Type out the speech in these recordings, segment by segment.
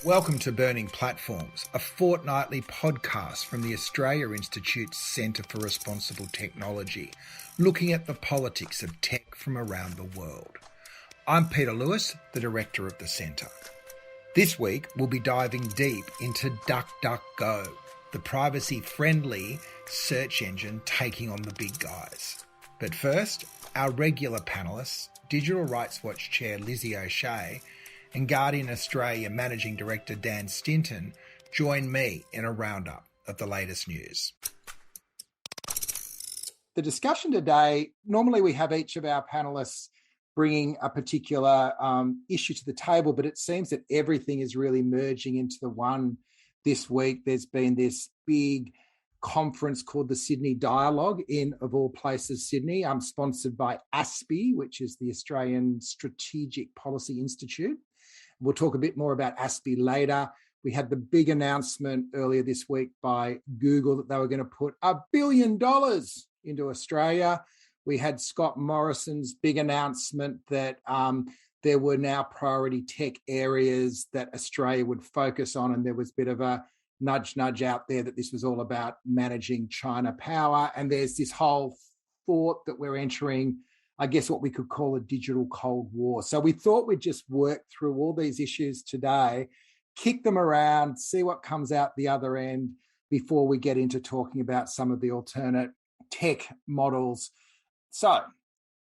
Welcome to Burning Platforms, a fortnightly podcast from the Australia Institute's Centre for Responsible Technology, looking at the politics of tech from around the world. I'm Peter Lewis, the director of the centre. This week, we'll be diving deep into DuckDuckGo, the privacy-friendly search engine taking on the big guys. But first, our regular panellists, Digital Rights Watch Chair Lizzie O'Shea and Guardian Australia Managing Director Dan Stinton, join me in a roundup of the latest news. The discussion today, normally we have each of our panellists bringing a particular issue to the table, but it seems that everything is really merging into the one this week. There's been this big conference called the Sydney Dialogue in, of all places, Sydney, sponsored by ASPI, which is the Australian Strategic Policy Institute. We'll talk a bit more about ASPI later. We had the big announcement earlier this week by Google that they were going to put $1 billion into Australia. We had Scott Morrison's big announcement that there were now priority tech areas that Australia would focus on, and there was a bit of a nudge out there that this was all about managing China power. And there's this whole thought that we're entering, I guess, what we could call a digital Cold War. So we thought we'd just work through all these issues today, kick them around, see what comes out the other end before we get into talking about some of the alternate tech models. So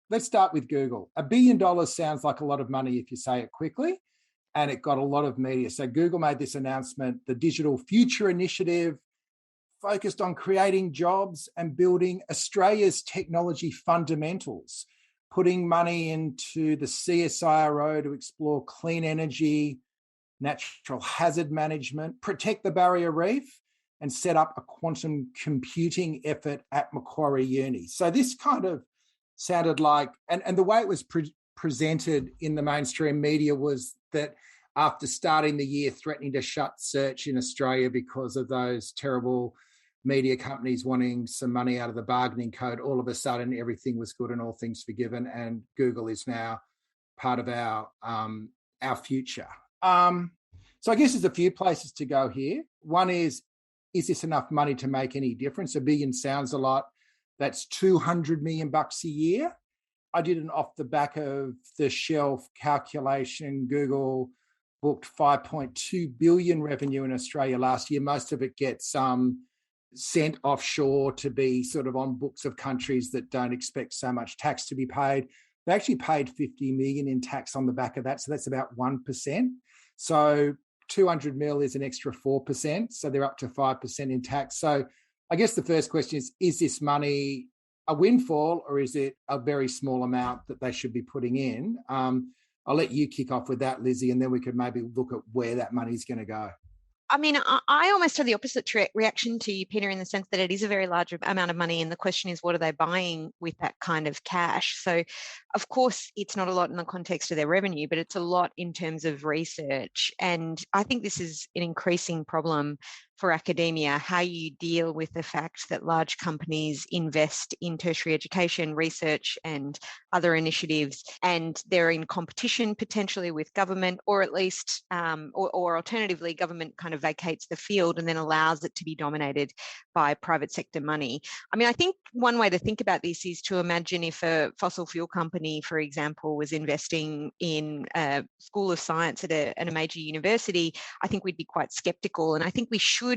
let's start with Google. $1 billion sounds like a lot of money if you say it quickly, and it got a lot of media. So Google made this announcement, the Digital Future Initiative, focused on creating jobs and building Australia's technology fundamentals, putting money into the CSIRO to explore clean energy, natural hazard management, protect the barrier reef, and set up a quantum computing effort at Macquarie Uni. So this kind of sounded like, and the way it was presented in the mainstream media was that after starting the year threatening to shut search in Australia because of those terrible media companies wanting some money out of the bargaining code, all of a sudden everything was good and all things forgiven, and Google is now part of our future. So I guess there's a few places to go here. One is this enough money to make any difference? $1 billion sounds a lot. That's $200 million a year. I did an off the back of the shelf calculation. Google booked $5.2 billion revenue in Australia last year. Most of it gets sent offshore to be sort of on books of countries that don't expect so much tax to be paid. They actually paid $50 million in tax on the back of that, so that's about 1%. So 200 mil is an extra 4%, so they're up to 5% in tax. So I guess the first question is this money a windfall, or is it a very small amount that they should be putting in? I'll let you kick off with that, Lizzie, and then we could maybe look at where that money's going to go. I mean, I almost have the opposite reaction to you, Peter, in the sense that it is a very large amount of money. And the question is, what are they buying with that kind of cash? So, of course, it's not a lot in the context of their revenue, but it's a lot in terms of research. And I think this is an increasing problem for academia, how you deal with the fact that large companies invest in tertiary education, research, and other initiatives, and they're in competition potentially with government, or at least, or alternatively, government kind of vacates the field and then allows it to be dominated by private sector money. I mean, I think one way to think about this is to imagine if a fossil fuel company, for example, was investing in a school of science at a major university. I think we'd be quite skeptical, and I think we should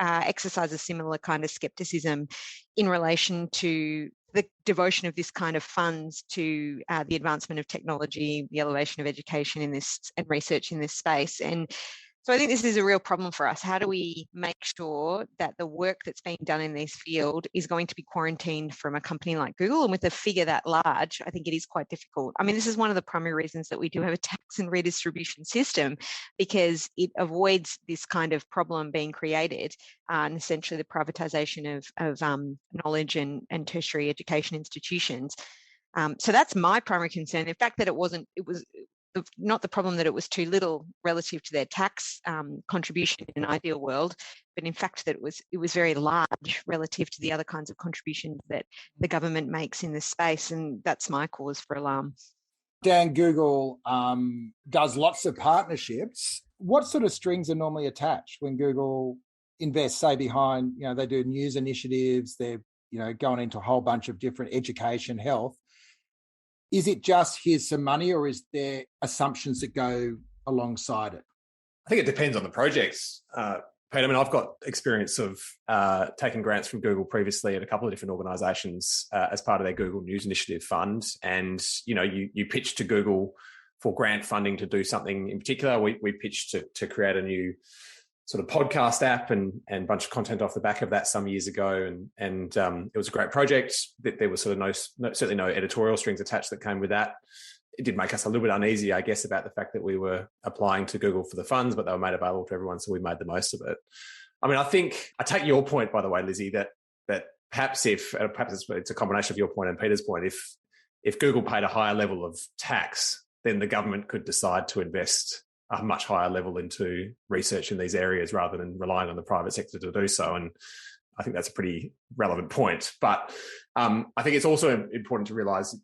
exercise a similar kind of skepticism in relation to the devotion of this kind of funds to the advancement of technology, the elevation of education in this and research in this space. And so I think this is a real problem for us. How do we make sure that the work that's being done in this field is going to be quarantined from a company like Google? And with a figure that large, I think it is quite difficult. I mean, this is one of the primary reasons that we do have a tax and redistribution system, because it avoids this kind of problem being created, and essentially the privatization of knowledge and tertiary education institutions. So that's my primary concern. The fact that it was not the problem that it was too little relative to their tax contribution in an ideal world, but in fact that it was very large relative to the other kinds of contributions that the government makes in this space, and that's my cause for alarm. Dan, Google does lots of partnerships. what sort of strings are normally attached when Google invests, say, behind, they do news initiatives, they're, going into a whole bunch of different education, health. Is it just here's some money, or is there assumptions that go alongside it? I think it depends on the projects, Pete. I mean, I've got experience of taking grants from Google previously at a couple of different organisations as part of their Google News Initiative fund. And, you pitch to Google for grant funding to do something in particular. We pitched to create a new sort of podcast app and a bunch of content off the back of that some years ago. And it was a great project. There was sort of certainly no editorial strings attached that came with that. It did make us a little bit uneasy, I guess, about the fact that we were applying to Google for the funds, but they were made available to everyone, so we made the most of it. I mean, I think I take your point, by the way, Lizzie, that perhaps it's a combination of your point and Peter's point. If Google paid a higher level of tax, then the government could decide to invest a much higher level into research in these areas rather than relying on the private sector to do so. And I think that's a pretty relevant point. But I think it's also important to realise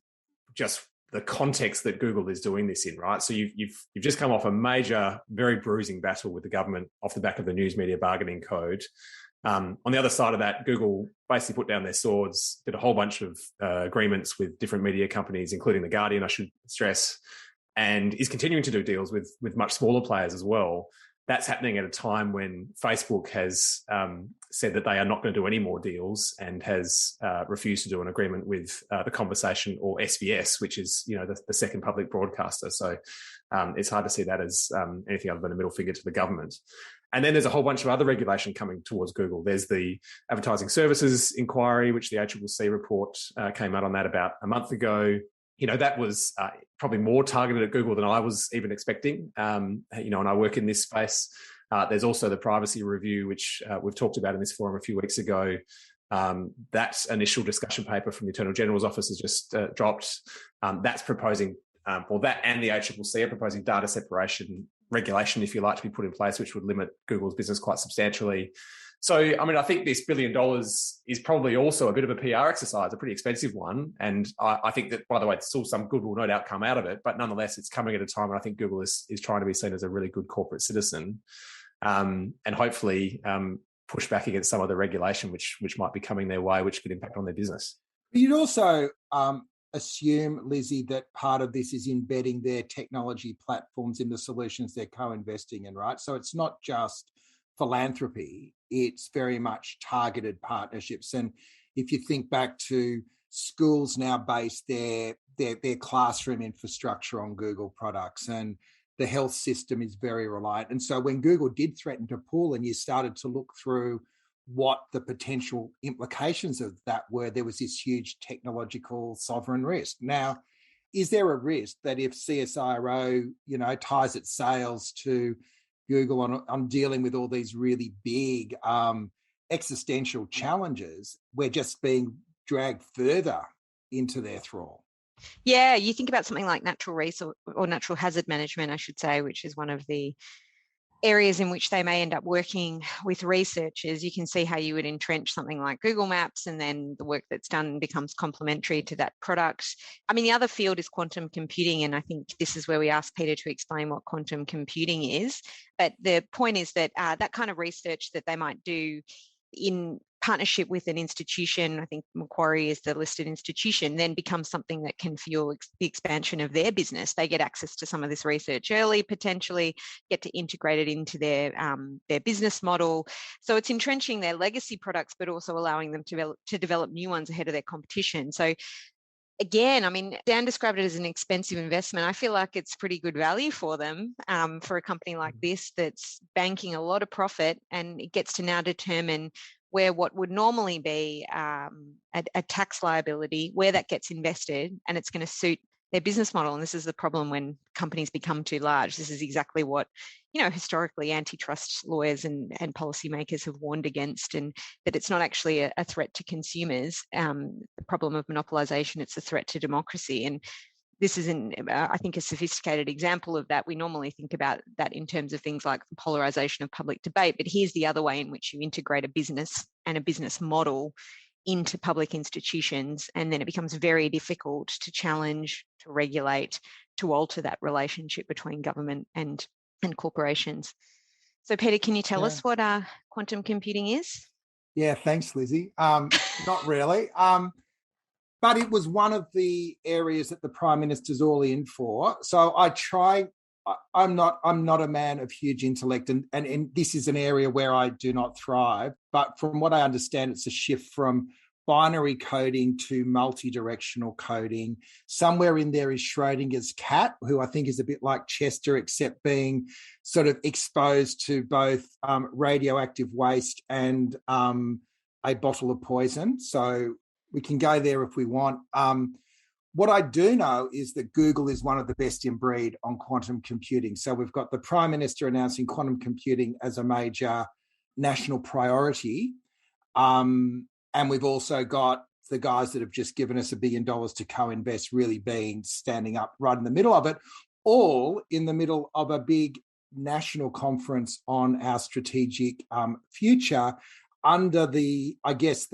just the context that Google is doing this in, right? So you've just come off a major, very bruising battle with the government off the back of the News Media Bargaining Code. On the other side of that, Google basically put down their swords, did a whole bunch of agreements with different media companies, including The Guardian, I should stress, and is continuing to do deals with much smaller players as well. That's happening at a time when Facebook has said that they are not going to do any more deals and has refused to do an agreement with The Conversation or SBS, which is the second public broadcaster. So it's hard to see that as anything other than a middle finger to the government. And then there's a whole bunch of other regulation coming towards Google. There's the advertising services inquiry, which the ACCC report came out on that about a month ago. That was probably more targeted at Google than I was even expecting. And I work in this space. There's also the privacy review, which we've talked about in this forum a few weeks ago. That initial discussion paper from the Attorney General's office has just dropped. That's proposing, that and the ACCC are proposing data separation regulation, if you like, to be put in place, which would limit Google's business quite substantially. So, I mean, I think this $1 billion is probably also a bit of a PR exercise, a pretty expensive one. And I think that, by the way, still some good will no doubt come out of it. But nonetheless, it's coming at a time when I think Google is trying to be seen as a really good corporate citizen and hopefully push back against some of the regulation which might be coming their way, which could impact on their business. You'd also assume, Lizzie, that part of this is embedding their technology platforms in the solutions they're co-investing in, right? So it's not just philanthropy, it's very much targeted partnerships. And if you think back to schools now base their classroom infrastructure on Google products, and the health system is very reliant. And so when Google did threaten to pull and you started to look through what the potential implications of that were, there was this huge technological sovereign risk. Now, is there a risk that if CSIRO, ties its sails to Google on dealing with all these really big existential challenges, we're just being dragged further into their thrall? Yeah, you think about something like natural resource or natural hazard management, I should say, which is one of the areas in which they may end up working with researchers. You can see how you would entrench something like Google Maps, and then the work that's done becomes complementary to that product. I mean, the other field is quantum computing, and I think this is where we asked Peter to explain what quantum computing is. But the point is that that kind of research that they might do in partnership with an institution, I think Macquarie is the listed institution, then becomes something that can fuel the expansion of their business. They get access to some of this research early, potentially get to integrate it into their business model. So it's entrenching their legacy products, but also allowing them to develop new ones ahead of their competition. So again, I mean, Dan described it as an expensive investment. I feel like it's pretty good value for them, for a company like this that's banking a lot of profit, and it gets to now determine where what would normally be a tax liability, where that gets invested, and it's going to suit their business model. And this is the problem when companies become too large. This is exactly what, historically antitrust lawyers and policymakers have warned against, and that it's not actually a threat to consumers. The problem of monopolization, it's a threat to democracy. And this is, I think, a sophisticated example of that. We normally think about that in terms of things like the polarization of public debate, but here's the other way in which you integrate a business and a business model into public institutions, and then it becomes very difficult to challenge, to regulate, to alter that relationship between government and and corporations. So, Peter, can you tell us what quantum computing is? Yeah, thanks, Lizzie. Not really. But it was one of the areas that the Prime Minister's all in for. So I'm not a man of huge intellect, and this is an area where I do not thrive. But from what I understand, it's a shift from binary coding to multi-directional coding. Somewhere in there is Schrodinger's cat, who I think is a bit like Chester, except being sort of exposed to both radioactive waste and a bottle of poison. So we can go there if we want. What I do know is that Google is one of the best in breed on quantum computing. So we've got the Prime Minister announcing quantum computing as a major national priority. And we've also got the guys that have just given us $1 billion to co-invest really being standing up right in the middle of it, all in the middle of a big national conference on our strategic future, under the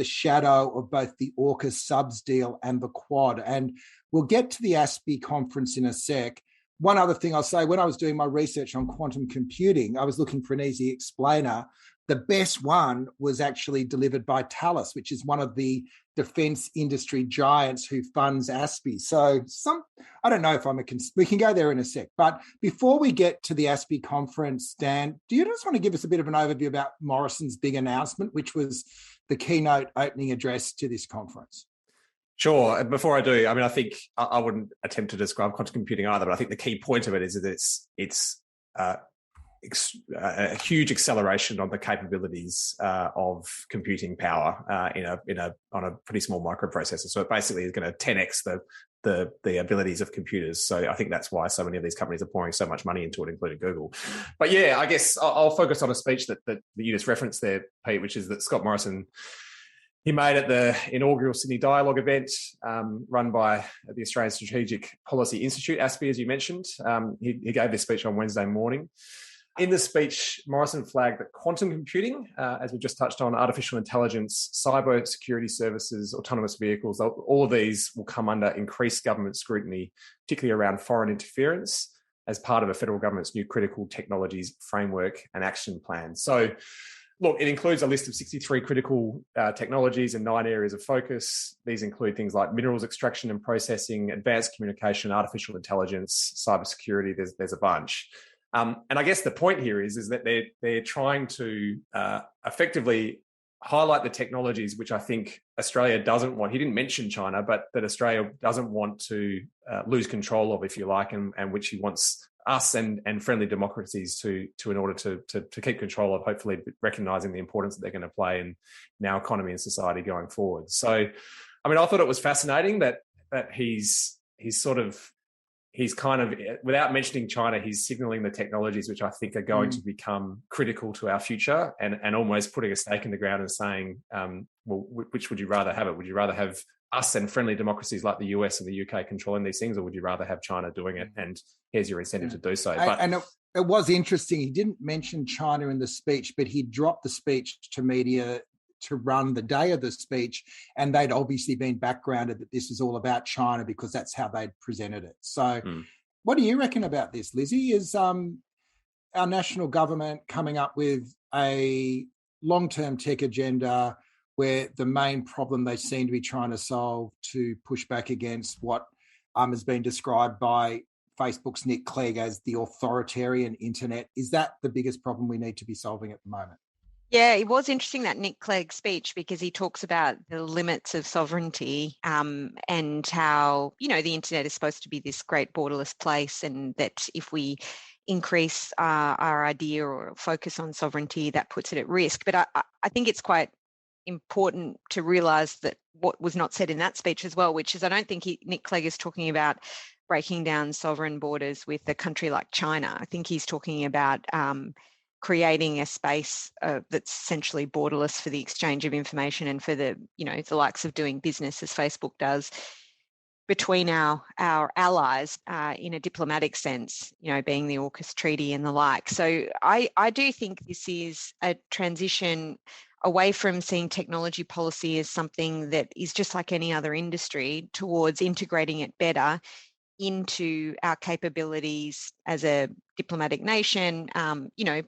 shadow of both the AUKUS subs deal and the Quad. And we'll get to the ASPI conference in a sec. One other thing I'll say, when I was doing my research on quantum computing, I was looking for an easy explainer. The best one was actually delivered by Thales, which is one of the defense industry giants who funds ASPI. So I don't know if we can go there in a sec. But before we get to the ASPI conference, Dan, do you just want to give us a bit of an overview about Morrison's big announcement, which was the keynote opening address to this conference? Sure. Before I do, I mean, I think I wouldn't attempt to describe quantum computing either, but I think the key point of it is that it's a huge acceleration on the capabilities of computing power on a pretty small microprocessor. So it basically is going to 10x the abilities of computers. So I think that's why so many of these companies are pouring so much money into it, including Google. But yeah, I guess I'll focus on a speech that you just referenced there, Pete, which is that Scott Morrison, he made at the inaugural Sydney Dialogue event run by the Australian Strategic Policy Institute, ASPI, as you mentioned. He gave this speech on Wednesday morning. In the speech, Morrison flagged that quantum computing, as we just touched on, artificial intelligence, cyber security services, autonomous vehicles, all of these will come under increased government scrutiny, particularly around foreign interference, as part of the federal government's new critical technologies framework and action plan. So, look, it includes a list of 63 critical technologies and 9 areas of focus. These include things like minerals extraction and processing, advanced communication, artificial intelligence, cybersecurity. There's a bunch. And I guess the point here is that they're trying to effectively highlight the technologies which I think Australia doesn't want. He didn't mention China, but that Australia doesn't want to lose control of, if you like, and which he wants us and friendly democracies to in order to keep control of, hopefully recognising the importance that they're going to play in our economy and society going forward. So, I mean, I thought it was fascinating that he's kind of, without mentioning China, he's signalling the technologies which I think are going to become critical to our future, and almost putting a stake in the ground and saying, well, which would you rather have it? Would you rather have us and friendly democracies like the US and the UK controlling these things, or would you rather have China doing it? And here's your incentive to do so. It was interesting. He didn't mention China in the speech, but he dropped the speech to media to run the day of the speech, and they'd obviously been backgrounded that this is all about China because that's how they'd presented it. So what do you reckon about this, Lizzie? Is our national government coming up with a long-term tech agenda where the main problem they seem to be trying to solve to push back against what has been described by Facebook's Nick Clegg as the authoritarian internet? Is that the biggest problem we need to be solving at the moment? Yeah, it was interesting, that Nick Clegg speech, because he talks about the limits of sovereignty and how, the internet is supposed to be this great borderless place, and that if we increase our idea or focus on sovereignty, that puts it at risk. But I think it's quite important to realise that what was not said in that speech as well, which is I don't think Nick Clegg is talking about breaking down sovereign borders with a country like China. I think he's talking about creating a space that's essentially borderless for the exchange of information and for the likes of doing business as Facebook does between our allies in a diplomatic sense, being the AUKUS treaty and the like. So I do think this is a transition away from seeing technology policy as something that is just like any other industry towards integrating it better into our capabilities as a diplomatic nation,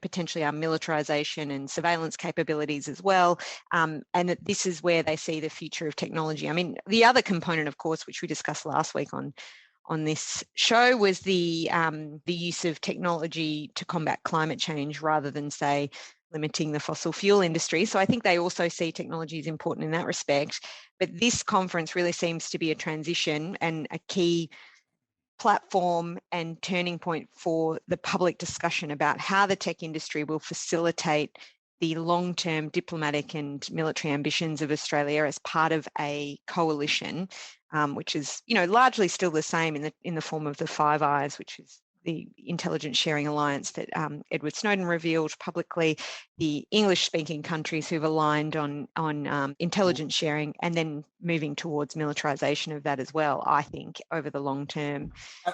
potentially our militarization and surveillance capabilities as well, and that this is where they see the future of technology. I mean, the other component, of course, which we discussed last week on this show, was the use of technology to combat climate change rather than, say, limiting the fossil fuel industry. So I think they also see technology as important in that respect. But this conference really seems to be a transition and a key platform and turning point for the public discussion about how the tech industry will facilitate the long-term diplomatic and military ambitions of Australia as part of a coalition, which is, largely still the same in the form of the Five Eyes, which is the intelligence sharing alliance that Edward Snowden revealed publicly, the English-speaking countries who've aligned on intelligence sharing, and then moving towards militarization of that as well, I think, over the long term.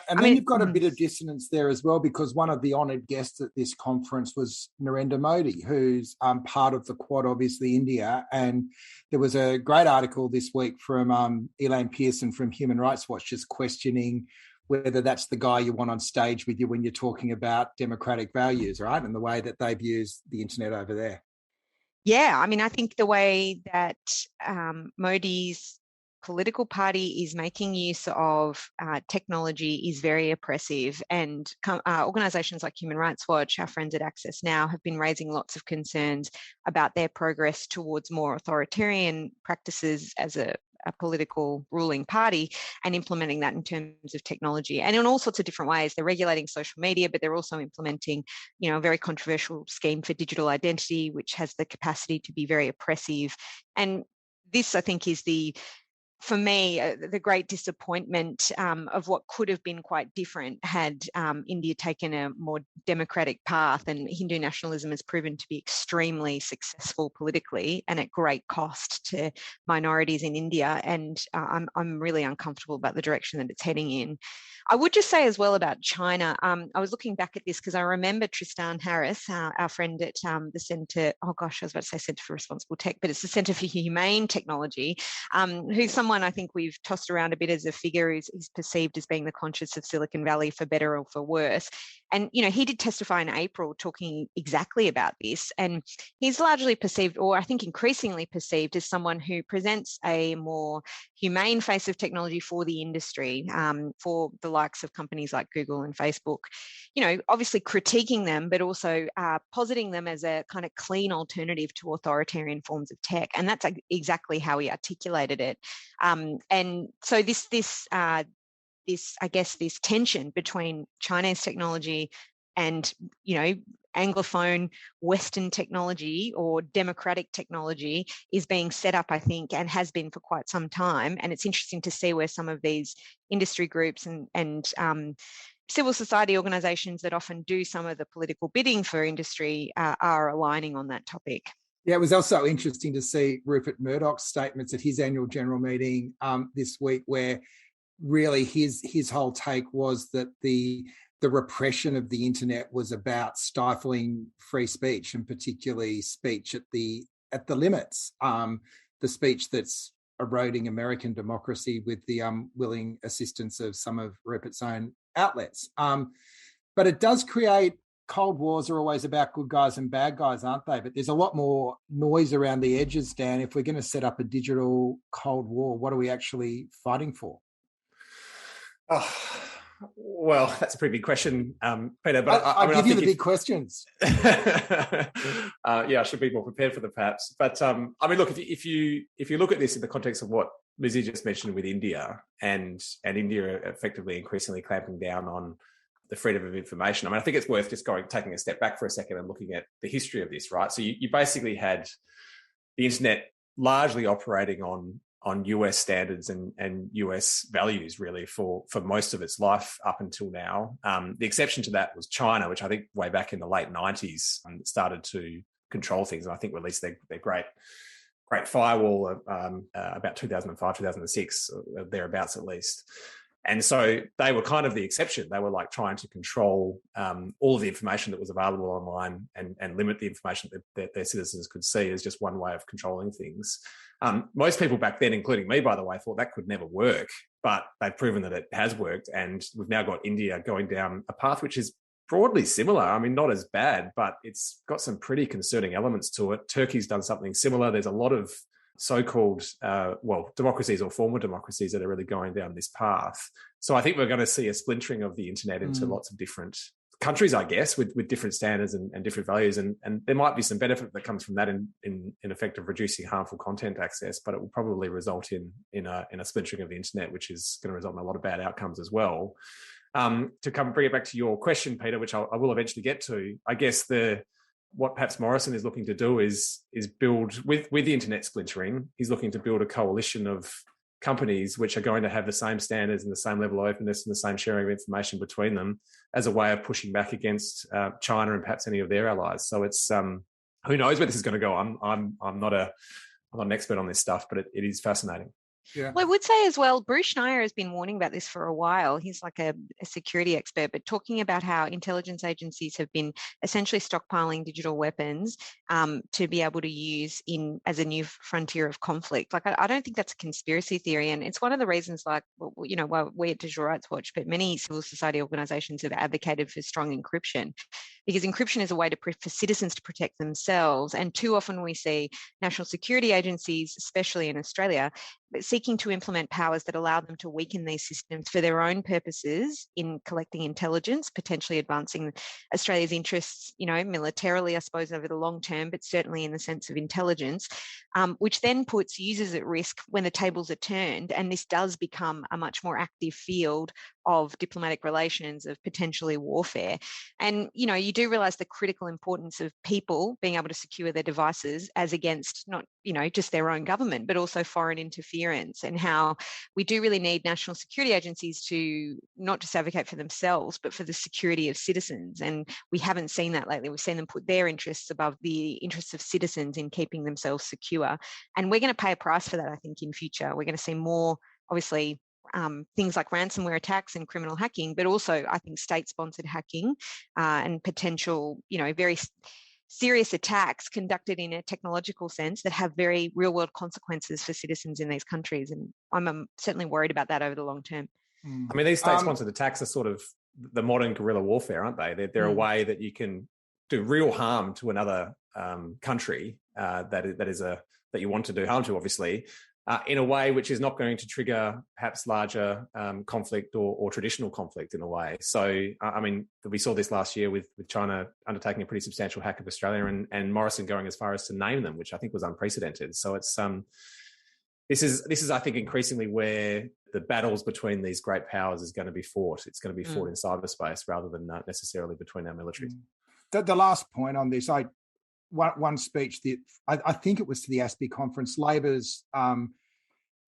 And then you've got a bit of dissonance there as well, because one of the honoured guests at this conference was Narendra Modi, who's part of the Quad, obviously India. And there was a great article this week from Elaine Pearson from Human Rights Watch just questioning whether that's the guy you want on stage with you when you're talking about democratic values, right? And the way that they've used the internet over there. Yeah, I mean, I think the way that Modi's political party is making use of technology is very oppressive, and organisations like Human Rights Watch, our friends at Access Now, have been raising lots of concerns about their progress towards more authoritarian practices as a political ruling party, and implementing that in terms of technology and in all sorts of different ways. They're regulating social media, but they're also implementing, a very controversial scheme for digital identity, which has the capacity to be very oppressive. And this, I think, is for me, the great disappointment of what could have been quite different had India taken a more democratic path. And Hindu nationalism has proven to be extremely successful politically and at great cost to minorities in India. And I'm really uncomfortable about the direction that it's heading in. I would just say as well about China, I was looking back at this because I remember Tristan Harris, our friend at the Centre, I was about to say Centre for Responsible Tech, but it's the Centre for Humane Technology, who's someone I think we've tossed around a bit as a figure who's perceived as being the conscience of Silicon Valley, for better or for worse. And, he did testify in April talking exactly about this. And he's largely perceived, or I think increasingly perceived, as someone who presents a more humane face of technology for the industry, for the likes of companies like Google and Facebook, obviously critiquing them, but also positing them as a kind of clean alternative to authoritarian forms of tech. And that's exactly how he articulated it. And so this tension between Chinese technology and, Anglophone Western technology or democratic technology is being set up, I think, and has been for quite some time. And it's interesting to see where some of these industry groups and civil society organisations that often do some of the political bidding for industry are aligning on that topic. Yeah, it was also interesting to see Rupert Murdoch's statements at his annual general meeting this week, where really his whole take was that the repression of the internet was about stifling free speech, and particularly speech at the limits, the speech that's eroding American democracy with the willing assistance of some of Rupert's own outlets. But it does create, Cold Wars are always about good guys and bad guys, aren't they? But there's a lot more noise around the edges, Dan. If we're going to set up a digital Cold War, what are we actually fighting for? Oh, well, that's a pretty big question, Peter. But I give you the big questions. Yeah, I should be more prepared for them, perhaps. But look, if you look at this in the context of what Lizzie just mentioned with India and India effectively increasingly clamping down on the freedom of information, I think it's worth just taking a step back for a second and looking at the history of this, right? So you basically had the internet largely operating on US standards and US values, really, for most of its life up until now. The exception to that was China, which I think way back in the late 90s started to control things, and I think released their great firewall about 2005, 2006, thereabouts at least. And so they were kind of the exception. They were like trying to control all of the information that was available online and limit the information that their citizens could see as just one way of controlling things. Most people back then, including me, by the way, thought that could never work, but they've proven that it has worked. And we've now got India going down a path which is broadly similar. I mean, not as bad, but it's got some pretty concerning elements to it. Turkey's done something similar. There's a lot of so-called, democracies or former democracies that are really going down this path. So I think we're going to see a splintering of the internet into lots of different countries, I guess, with different standards and different values. And there might be some benefit that comes from that in effect of reducing harmful content access, but it will probably result in a splintering of the internet, which is going to result in a lot of bad outcomes as well. To bring it back to your question, Peter, which I will eventually get to, I guess what perhaps Morrison is looking to do is build, with the internet splintering, he's looking to build a coalition of companies which are going to have the same standards and the same level of openness and the same sharing of information between them as a way of pushing back against China and perhaps any of their allies. So it's who knows where this is going to go. I'm not an expert on this stuff, but it is fascinating. Yeah. Well, I would say as well, Bruce Schneier has been warning about this for a while. He's like a security expert, but talking about how intelligence agencies have been essentially stockpiling digital weapons to be able to use as a new frontier of conflict. Like, I don't think that's a conspiracy theory. And it's one of the reasons, like, why we at Digital Rights Watch, but many civil society organisations have advocated for strong encryption, because encryption is a way for citizens to protect themselves. And too often we see national security agencies, especially in Australia, seeking to implement powers that allow them to weaken these systems for their own purposes in collecting intelligence, potentially advancing Australia's interests, militarily, I suppose, over the long term, but certainly in the sense of intelligence, which then puts users at risk when the tables are turned. And this does become a much more active field of diplomatic relations, of potentially warfare. And, you do realise the critical importance of people being able to secure their devices as against not, just their own government, but also foreign interference, and how we do really need national security agencies to not just advocate for themselves, but for the security of citizens. And we haven't seen that lately. We've seen them put their interests above the interests of citizens in keeping themselves secure. And we're going to pay a price for that, I think, in future. We're going to see more, obviously, things like ransomware attacks and criminal hacking, but also, I think, state-sponsored hacking and potential, very serious attacks conducted in a technological sense that have very real-world consequences for citizens in these countries. And I'm certainly worried about that over the long term. I mean, these state-sponsored attacks are sort of the modern guerrilla warfare, aren't they? They're a way that you can do real harm to another country that you want to do harm to, obviously, in a way which is not going to trigger perhaps larger conflict or traditional conflict in a way. So, I mean, we saw this last year with China undertaking a pretty substantial hack of Australia and Morrison going as far as to name them, which I think was unprecedented. So it's this is I think increasingly where the battles between these great powers is going to be fought. It's going to be fought in cyberspace rather than necessarily between our militaries. The last point on this, one speech that I think it was to the ASPI conference, Labor's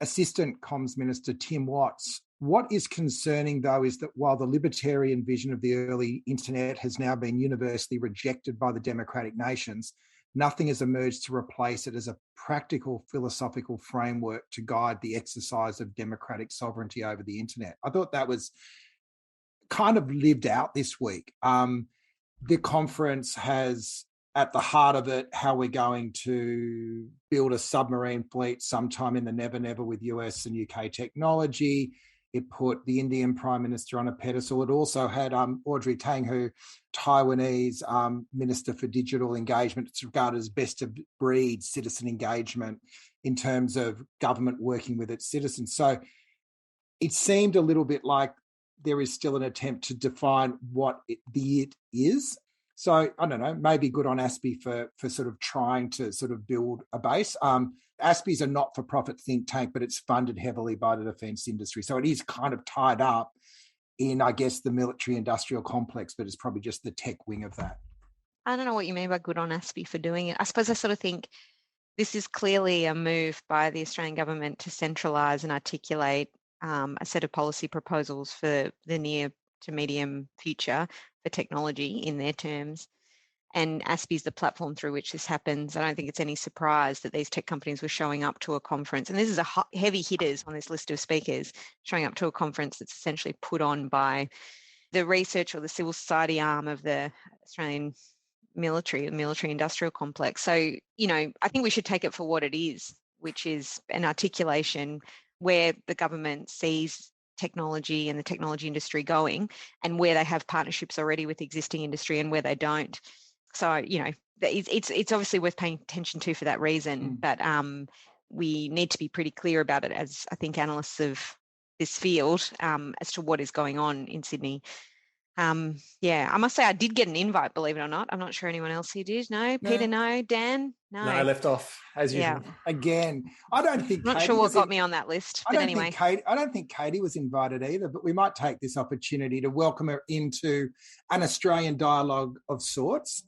Assistant Comms Minister Tim Watts. What is concerning, though, is that while the libertarian vision of the early internet has now been universally rejected by the democratic nations, nothing has emerged to replace it as a practical philosophical framework to guide the exercise of democratic sovereignty over the internet. I thought that was kind of lived out this week. The conference has at the heart of it how we're going to build a submarine fleet sometime in the never with US and UK technology. It put the Indian Prime Minister on a pedestal. It also had Audrey Tang, who Taiwanese Minister for Digital Engagement. It's regarded as best of breed citizen engagement in terms of government working with its citizens. So it seemed a little bit like there is still an attempt to define what it is. So I don't know, maybe good on ASPI for sort of trying to sort of build a base. ASPI is a not-for-profit think tank, but it's funded heavily by the defence industry. So it is kind of tied up in, I guess, the military-industrial complex, but it's probably just the tech wing of that. I don't know what you mean by good on ASPI for doing it. I suppose I sort of think this is clearly a move by the Australian government to centralise and articulate a set of policy proposals for the near to medium future for technology in their terms. And ASPI is the platform through which this happens. I don't think it's any surprise that these tech companies were showing up to a conference. And this is heavy hitters on this list of speakers, showing up to a conference that's essentially put on by the research or the civil society arm of the Australian military industrial complex. So, I think we should take it for what it is, which is an articulation where the government sees technology and the technology industry going, and where they have partnerships already with existing industry and where they don't. So, it's obviously worth paying attention to for that reason. But we need to be pretty clear about it, as I think analysts of this field, as to what is going on in Sydney. I must say I did get an invite, believe it or not. I'm not sure anyone else here did. No, Peter, no. Dan, no. No, I left off as usual. Again, I don't think. I'm not sure what got me on that list, but anyway. I don't think Katie was invited either, but we might take this opportunity to welcome her into an Australian dialogue of sorts.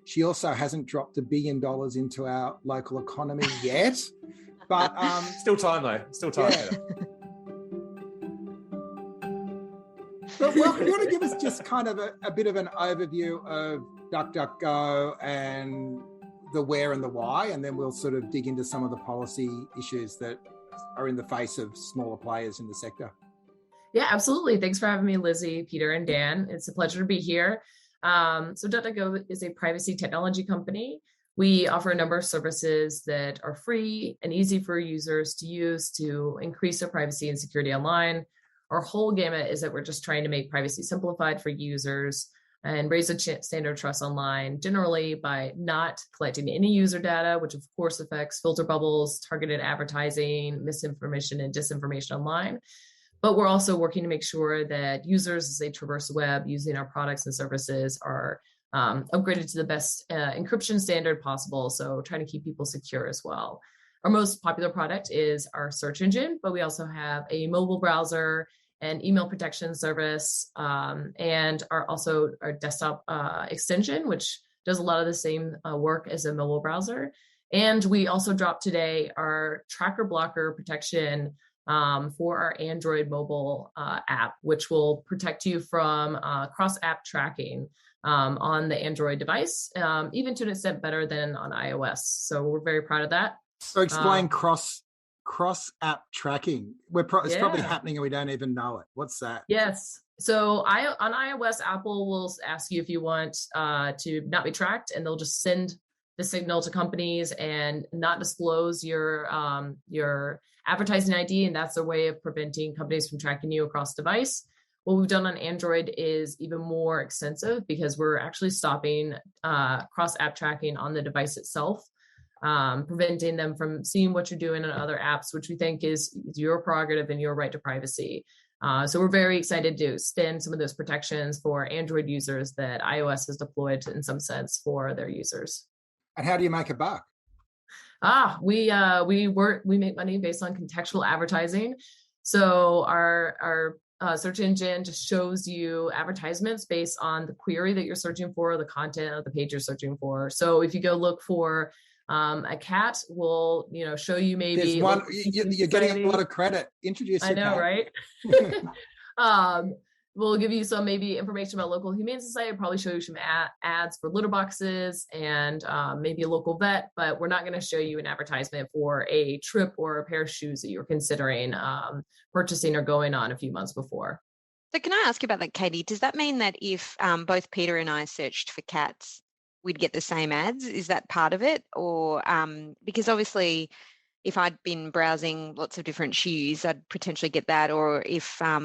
She also hasn't dropped $1 billion into our local economy yet, but still time though. Still time. Yeah. But well, you want to give us just kind of a bit of an overview of DuckDuckGo and the where and the why, and then we'll sort of dig into some of the policy issues that are in the face of smaller players in the sector. Yeah, absolutely. Thanks for having me, Lizzie, Peter, and Dan. It's a pleasure to be here. So DuckDuckGo is a privacy technology company. We offer a number of services that are free and easy for users to use to increase their privacy and security online. Our whole gamut is that we're just trying to make privacy simplified for users and raise the standard of trust online, generally by not collecting any user data, which of course affects filter bubbles, targeted advertising, misinformation and disinformation online. But we're also working to make sure that users, as they traverse the web using our products and services, are upgraded to the best encryption standard possible. So trying to keep people secure as well. Our most popular product is our search engine, but we also have a mobile browser and email protection service, and our desktop extension, which does a lot of the same work as a mobile browser. And we also dropped today our tracker blocker protection for our Android mobile app, which will protect you from cross-app tracking on the Android device, even to an extent better than on iOS. So we're very proud of that. So explain cross-app tracking. It's probably happening and we don't even know it. What's that? Yes. So on iOS, Apple will ask you if you want to not be tracked, and they'll just send the signal to companies and not disclose your advertising ID, and that's their way of preventing companies from tracking you across device. What we've done on Android is even more extensive because we're actually stopping cross-app tracking on the device itself, preventing them from seeing what you're doing on other apps, which we think is your prerogative and your right to privacy. So we're very excited to extend some of those protections for Android users that iOS has deployed in some sense for their users. And how do you make a buck? We make money based on contextual advertising. So our search engine just shows you advertisements based on the query that you're searching for, the content of the page you're searching for. So if you go look for a cat, will show you maybe one. You're getting a lot of credit. Introduce. I know, right? We'll give you some maybe information about local humane society. Probably show you some ads for litter boxes and maybe a local vet, but we're not going to show you an advertisement for a trip or a pair of shoes that you're considering purchasing or going on a few months before. So can I ask you about that, Katie? Does that mean that if both Peter and I searched for cats, we'd get the same ads? Is that part of it? Or because obviously if I'd been browsing lots of different shoes, I'd potentially get that. Or if, I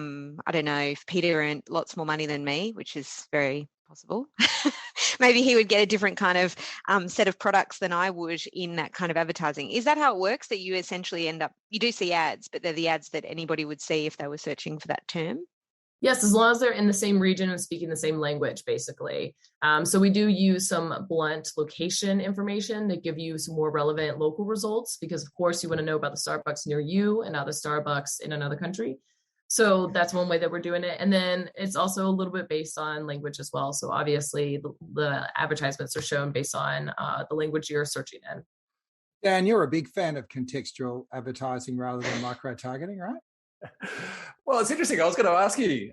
don't know, if Peter earned lots more money than me, which is very possible, maybe he would get a different kind of set of products than I would in that kind of advertising. Is that how it works, that you essentially you do see ads, but they're the ads that anybody would see if they were searching for that term? Yes, as long as they're in the same region and speaking the same language, basically. So we do use some blunt location information to give you some more relevant local results, because of course you want to know about the Starbucks near you and not the Starbucks in another country. So that's one way that we're doing it. And then it's also a little bit based on language as well. So obviously the advertisements are shown based on the language you're searching in. Dan, you're a big fan of contextual advertising rather than micro-targeting, right? Well, it's interesting. I was going to ask you,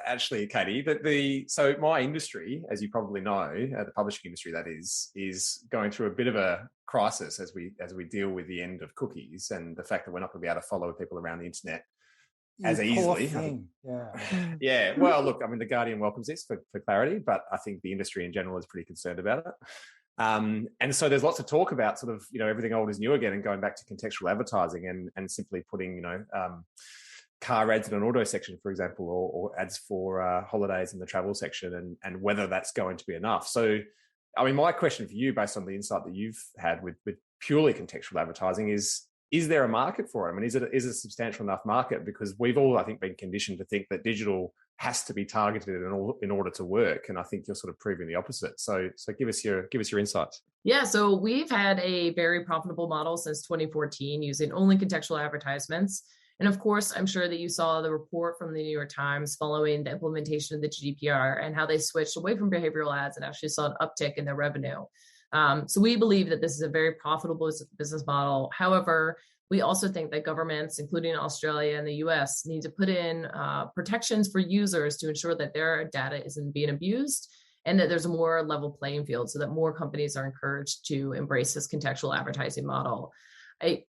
actually, Katie. So my industry, as you probably know, the publishing industry, that is going through a bit of a crisis as we deal with the end of cookies and the fact that we're not going to be able to follow people around the internet as easily. Yeah. Yeah. Well, look, I mean, The Guardian welcomes this for clarity, but I think the industry in general is pretty concerned about it. And so there's lots of talk about sort of, everything old is new again and going back to contextual advertising and simply putting, car ads in an auto section, for example, or ads for holidays in the travel section, and whether that's going to be enough. So, I mean, my question for you, based on the insight that you've had with purely contextual advertising, is there a market for it? I mean, is it a substantial enough market? Because we've all, I think, been conditioned to think that digital has to be targeted in order to work, and I think you're sort of proving the opposite. So give us your insights. Yeah, so we've had a very profitable model since 2014 using only contextual advertisements. And of course, I'm sure that you saw the report from the New York Times following the implementation of the GDPR and how they switched away from behavioral ads and actually saw an uptick in their revenue. So we believe that this is a very profitable business model. However, we also think that governments, including Australia and the US, need to put in protections for users to ensure that their data isn't being abused and that there's a more level playing field so that more companies are encouraged to embrace this contextual advertising model.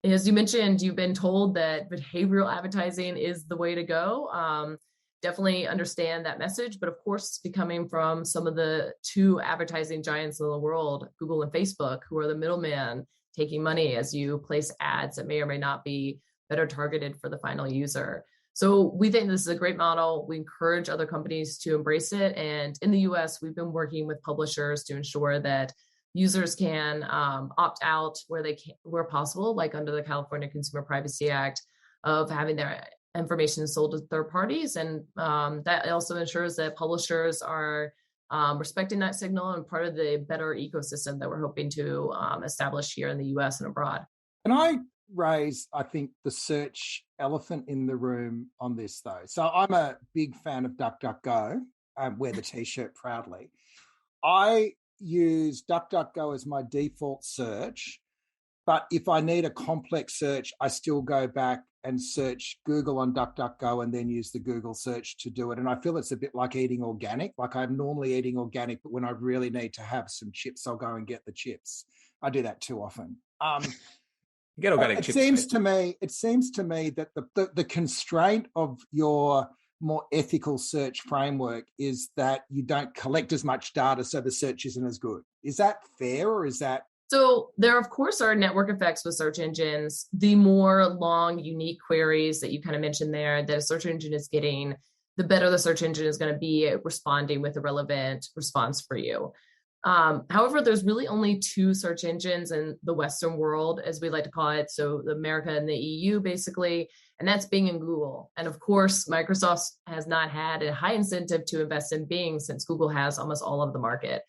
As you mentioned, you've been told that behavioral advertising is the way to go. Definitely understand that message, but of course, it's becoming from some of the two advertising giants in the world, Google and Facebook, who are the middleman taking money as you place ads that may or may not be better targeted for the final user. So we think this is a great model. We encourage other companies to embrace it. And in the US, we've been working with publishers to ensure that users can opt out where possible, like under the California Consumer Privacy Act, of having their information sold to third parties. And that also ensures that publishers are respecting that signal and part of the better ecosystem that we're hoping to establish here in the US and abroad. Can I raise, I think, the search elephant in the room on this, though? So I'm a big fan of DuckDuckGo. I wear the T-shirt proudly. I use DuckDuckGo as my default search, but if I need a complex search, I still go back and search Google on DuckDuckGo and then use the Google search to do it. And I feel it's a bit like eating organic. Like I'm normally eating organic, but when I really need to have some chips, I'll go and get the chips. I do that too often. You get organic chips. It seems to me that the constraint of your more ethical search framework is that you don't collect as much data, so the search isn't as good. Is that fair, or is that? So there, of course, are network effects with search engines. The more long, unique queries that you kind of mentioned there, that a search engine is getting, the better the search engine is going to be at responding with a relevant response for you. However, there's really only two search engines in the Western world, as we like to call it. So America and the EU, basically, and that's Bing and Google. And of course, Microsoft has not had a high incentive to invest in Bing since Google has almost all of the market.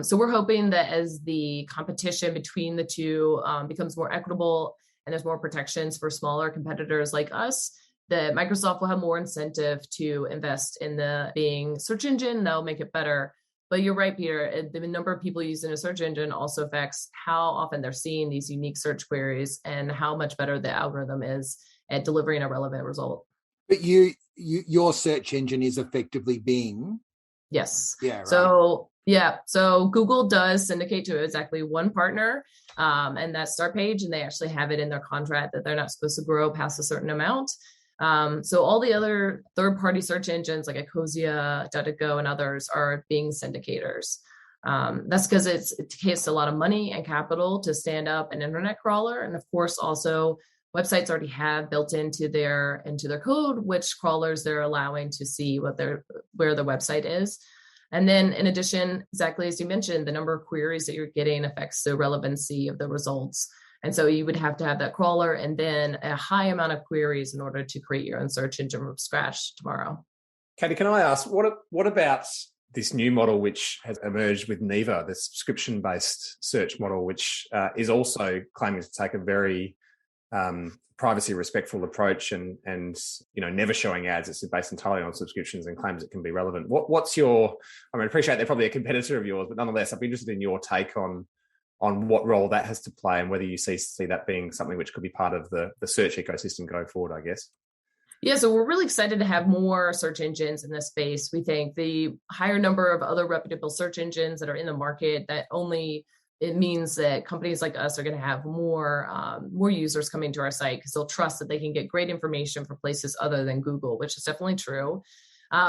So we're hoping that as the competition between the two becomes more equitable and there's more protections for smaller competitors like us, that Microsoft will have more incentive to invest in the Bing search engine. That'll make it better. But you're right, Peter, the number of people using a search engine also affects how often they're seeing these unique search queries and how much better the algorithm is at delivering a relevant result. But your search engine is effectively Bing. Yes. Yeah. Right. So Google does syndicate to exactly one partner, and that's Start Page, and they actually have it in their contract that they're not supposed to grow past a certain amount. So all the other third-party search engines like Ecosia, DuckDuckGo, and others are being syndicators. That's because it takes a lot of money and capital to stand up an internet crawler, and of course, also websites already have built into their code which crawlers they're allowing to see where the website is. And then in addition, exactly as you mentioned, the number of queries that you're getting affects the relevancy of the results. And so you would have to have that crawler and then a high amount of queries in order to create your own search engine from scratch tomorrow. Katie, can I ask, what about this new model which has emerged with Neeva, the subscription-based search model, which is also claiming to take a very privacy respectful approach and never showing ads. It's based entirely on subscriptions and claims it can be relevant. What's your, I appreciate they're probably a competitor of yours, but nonetheless, I'd be interested in your take on what role that has to play and whether you see that being something which could be part of the search ecosystem going forward, I guess. Yeah, so we're really excited to have more search engines in this space. We think the higher number of other reputable search engines that are in the market, that only it means that companies like us are going to have more users coming to our site because they'll trust that they can get great information from places other than Google, which is definitely true.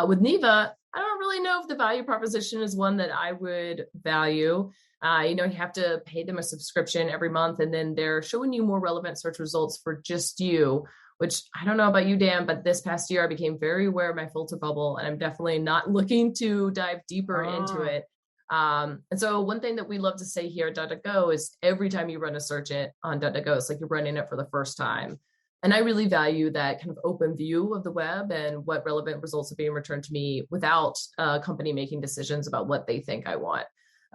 With Neva, I don't really know if the value proposition is one that I would value. You have to pay them a subscription every month, and then they're showing you more relevant search results for just you, which I don't know about you, Dan, but this past year I became very aware of my filter bubble, and I'm definitely not looking to dive deeper into it. And so one thing that we love to say here at DuckDuckGo is every time you run a search it on DuckDuckGo, it's like you're running it for the first time. And I really value that kind of open view of the web and what relevant results are being returned to me without a company making decisions about what they think I want.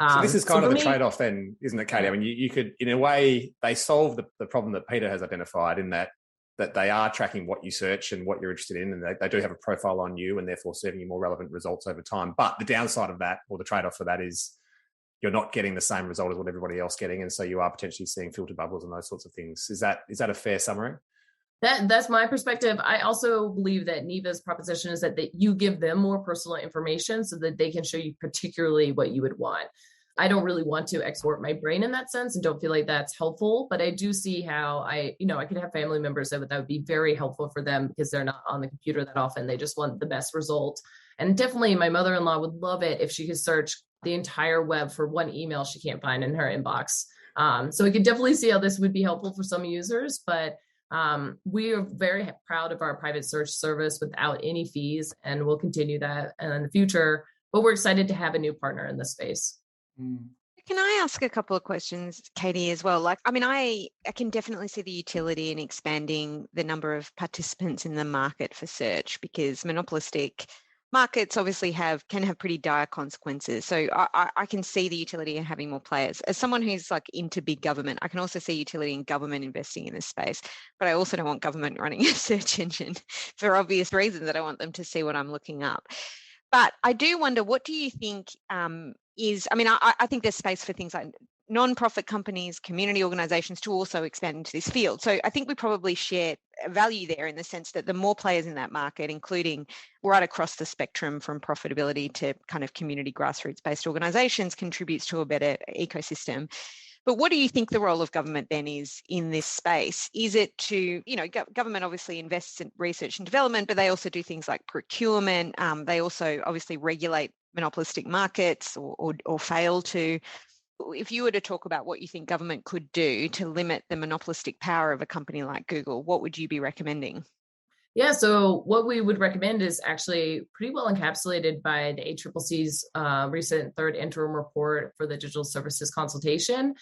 So this is kind of the trade-off then, isn't it, Katie? I mean, you could, in a way, they solve the problem that Peter has identified in that they are tracking what you search and what you're interested in, and they do have a profile on you and therefore serving you more relevant results over time. But the downside of that, or the trade-off for that, is you're not getting the same result as what everybody else getting, and so you are potentially seeing filter bubbles and those sorts of things. Is that a fair summary? That's my perspective. I also believe that Neva's proposition is that you give them more personal information so that they can show you particularly what you would want. I don't really want to export my brain in that sense and don't feel like that's helpful, but I do see how I could have family members that would be very helpful for them because they're not on the computer that often. They just want the best result. And definitely my mother-in-law would love it if she could search the entire web for one email she can't find in her inbox. So I could definitely see how this would be helpful for some users, but we are very proud of our private search service without any fees, and we'll continue that in the future. But we're excited to have a new partner in this space. Can I ask a couple of questions, Katie, as well? I can definitely see the utility in expanding the number of participants in the market for search, because monopolistic markets obviously can have pretty dire consequences. So I can see the utility in having more players. As someone who's into big government, I can also see utility in government investing in this space. But I also don't want government running a search engine for obvious reasons. I don't want them to see what I'm looking up. But I do wonder, what do you think I think there's space for things like non-profit companies, community organizations to also expand into this field. So I think we probably share value there in the sense that the more players in that market, including right across the spectrum from profitability to kind of community grassroots-based organizations, contributes to a better ecosystem. But what do you think the role of government then is in this space? Is it to, government obviously invests in research and development, but they also do things like procurement. They also obviously regulate monopolistic markets or fail to. If you were to talk about what you think government could do to limit the monopolistic power of a company like Google, what would you be recommending? Yeah, so what we would recommend is actually pretty well encapsulated by the ACCC's recent third interim report for the digital services consultation,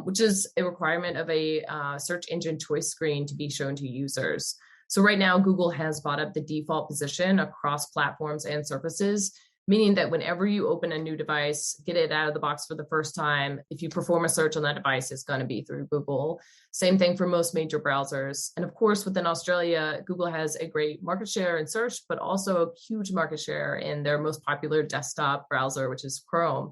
which is a requirement of a search engine choice screen to be shown to users. So right now, Google has bought up the default position across platforms and services, meaning that whenever you open a new device, get it out of the box for the first time, if you perform a search on that device, it's going to be through Google. Same thing for most major browsers. And of course, within Australia, Google has a great market share in search, but also a huge market share in their most popular desktop browser, which is Chrome.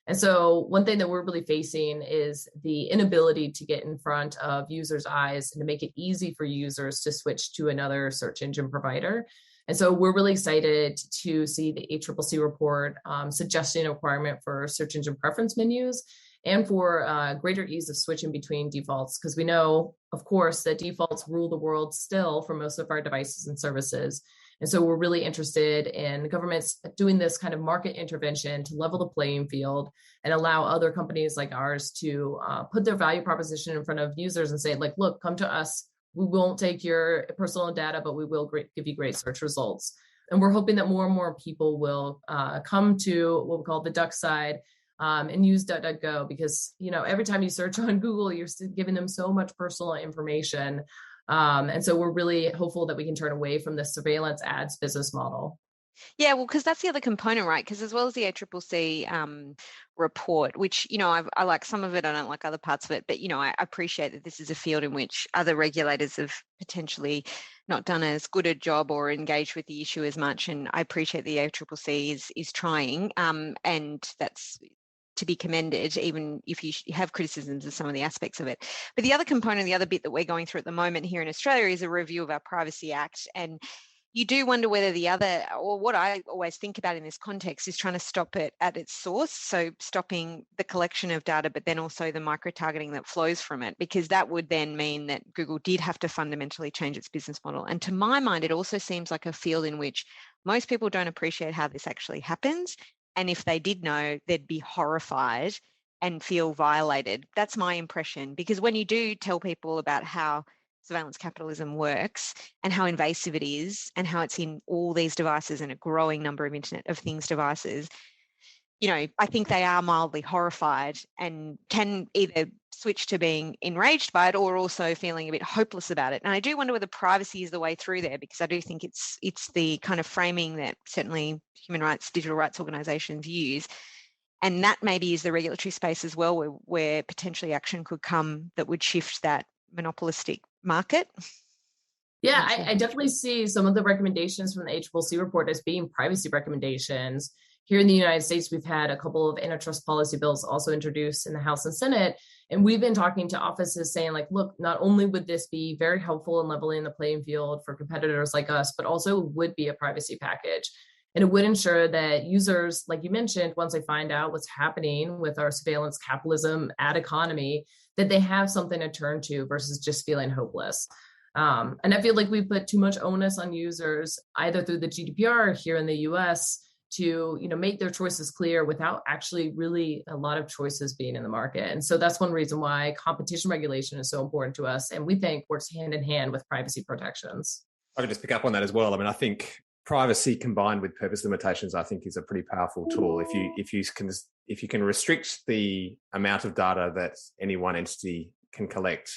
And so one thing that we're really facing is the inability to get in front of users' eyes and to make it easy for users to switch to another search engine provider. And so we're really excited to see the ACCC report suggesting a requirement for search engine preference menus and for greater ease of switching between defaults, because we know, of course, that defaults rule the world still for most of our devices and services. And so we're really interested in governments doing this kind of market intervention to level the playing field and allow other companies like ours to put their value proposition in front of users and say, look, come to us. We won't take your personal data, but we will give you great search results. And we're hoping that more and more people will come to what we call the duck side and use DuckDuckGo, because every time you search on Google, you're giving them so much personal information. And so we're really hopeful that we can turn away from the surveillance ads business model. Yeah, well, because that's the other component, right? Because as well as the ACCC report, which, I like some of it, I don't like other parts of it, but, I appreciate that this is a field in which other regulators have potentially not done as good a job or engaged with the issue as much. And I appreciate the ACCC is trying, and that's to be commended, even if you have criticisms of some of the aspects of it. But the other component, the other bit that we're going through at the moment here in Australia is a review of our Privacy Act. And you do wonder whether the other, or what I always think about in this context, is trying to stop it at its source. So stopping the collection of data, but then also the micro-targeting that flows from it, because that would then mean that Google did have to fundamentally change its business model. And to my mind, it also seems like a field in which most people don't appreciate how this actually happens. And if they did know, they'd be horrified and feel violated. That's my impression, because when you do tell people about how surveillance capitalism works and how invasive it is and how it's in all these devices and a growing number of Internet of Things devices, I think they are mildly horrified and can either switch to being enraged by it or also feeling a bit hopeless about it. And I do wonder whether privacy is the way through there, because I do think it's the kind of framing that certainly human rights, digital rights organisations use. And that maybe is the regulatory space as well, where potentially action could come that would shift that monopolistic market. Yeah, I definitely see some of the recommendations from the HCCC report as being privacy recommendations. Here in the United States, we've had a couple of antitrust policy bills also introduced in the House and Senate. And we've been talking to offices saying, like, look, not only would this be very helpful in leveling the playing field for competitors like us, but also would be a privacy package. And it would ensure that users, like you mentioned, once they find out what's happening with our surveillance capitalism ad economy, that they have something to turn to versus just feeling hopeless. And I feel like we put too much onus on users, either through the GDPR here in the US, to make their choices clear without actually really a lot of choices being in the market. And so that's one reason why competition regulation is so important to us, and we think works hand in hand with privacy protections. I could just pick up on that as well. I mean, I think privacy combined with purpose limitations, I think, is a pretty powerful tool. If you can restrict the amount of data that any one entity can collect